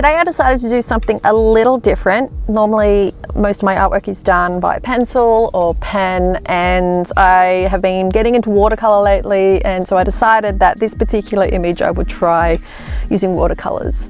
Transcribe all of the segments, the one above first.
today I decided to do something a little different. Normally, most of my artwork is done by pencil or pen, and I have been getting into watercolor lately, and so I decided that this particular image I would try using watercolors.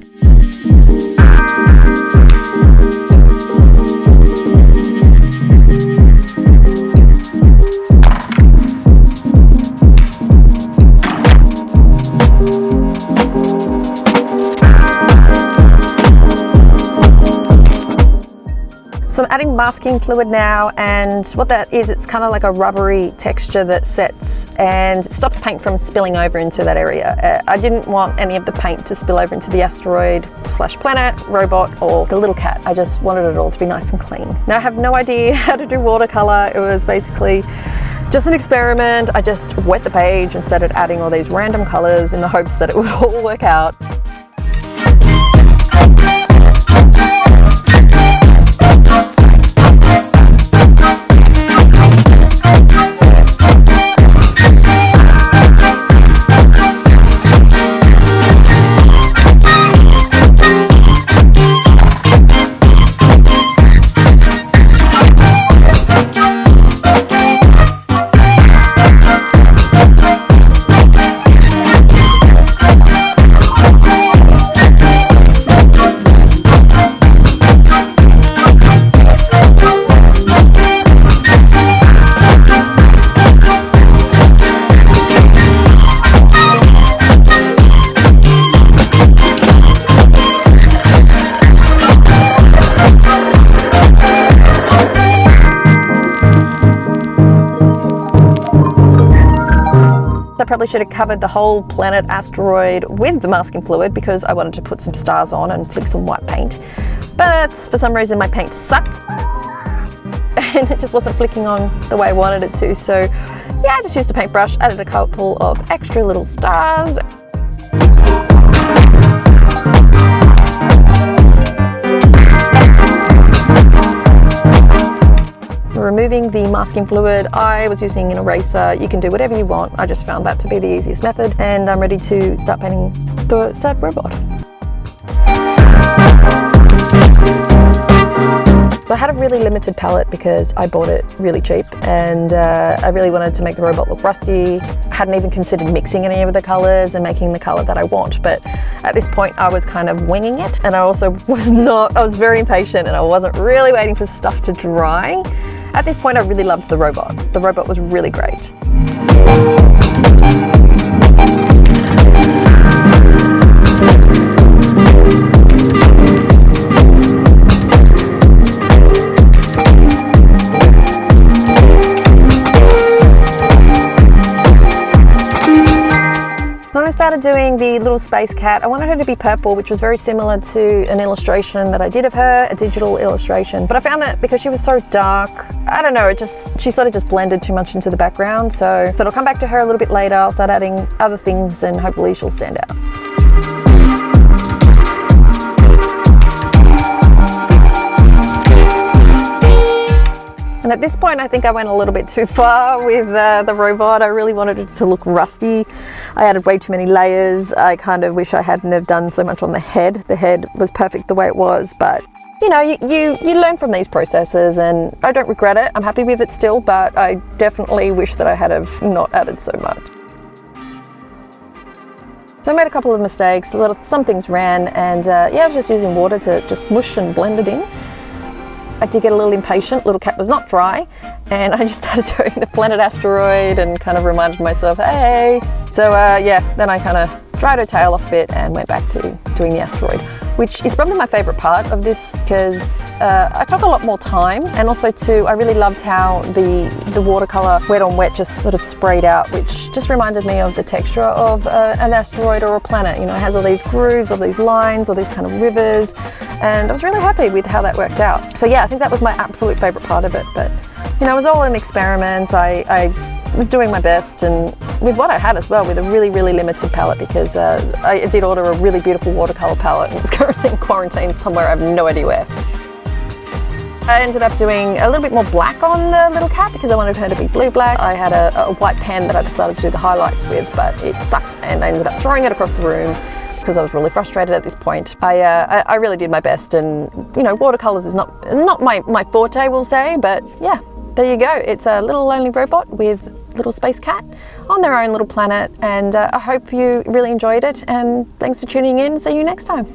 So I'm adding masking fluid now, and what that is, it's kind of like a rubbery texture that sets and stops paint from spilling over into that area. I didn't want any of the paint to spill over into the asteroid / planet, robot, or the little cat. I just wanted it all to be nice and clean. Now I have no idea how to do watercolor. It was basically just an experiment. I just wet the page and started adding all these random colors in the hopes that it would all work out. I probably should have covered the whole planet asteroid with the masking fluid because I wanted to put some stars on and flick some white paint. But for some reason my paint sucked and it just wasn't flicking on the way I wanted it to. So yeah, I just used a paintbrush, added a couple of extra little stars. Removing the masking fluid, I was using an eraser. You can do whatever you want. I just found that to be the easiest method, and I'm ready to start painting the sad robot. I had a really limited palette because I bought it really cheap, and I really wanted to make the robot look rusty. I hadn't even considered mixing any of the colors and making the color that I want, but at this point I was kind of winging it, and I also I was very impatient and I wasn't really waiting for stuff to dry. At this point I really loved the robot. The robot was really great. When I started doing the little space cat, I wanted her to be purple, which was very similar to an illustration that I did of her, a digital illustration. But I found that because she was so dark, I don't know, she sort of just blended too much into the background. So I'll come back to her a little bit later. I'll start adding other things and hopefully she'll stand out. And at this point I think I went a little bit too far with the robot. I really wanted it to look rusty. I added way too many layers. I kind of wish I hadn't have done so much on the head. The head was perfect the way it was, but you know, you learn from these processes, and I don't regret it. I'm happy with it still, but I definitely wish that I had have not added so much. So I made a couple of mistakes. Some things ran, and yeah, I was just using water to just smush and blend it in. I did get a little impatient. Little cat was not dry, and I just started doing the planet asteroid and kind of reminded myself, hey. So yeah, then I kind of dried her tail off a bit and went back to doing the asteroid, which is probably my favorite part of this because I took a lot more time, and also too, I really loved how the watercolor wet on wet just sort of sprayed out, which just reminded me of the texture of an asteroid or a planet. You know, it has all these grooves, all these lines, all these kind of rivers, and I was really happy with how that worked out. So yeah, I think that was my absolute favorite part of it, but you know, it was all an experiment. I was doing my best, and with what I had as well, with a really limited palette, because I did order a really beautiful watercolor palette and it's currently in quarantine somewhere, I have no idea where. I ended up doing a little bit more black on the little cat because I wanted her to be blue-black. I had a white pen that I decided to do the highlights with, but it sucked and I ended up throwing it across the room. because I was really frustrated at this point. I really did my best, and you know, watercolors is not my forte, we'll say, but yeah, there you go. It's a little lonely robot with little space cat on their own little planet, and I hope you really enjoyed it, and thanks for tuning in. See you next time.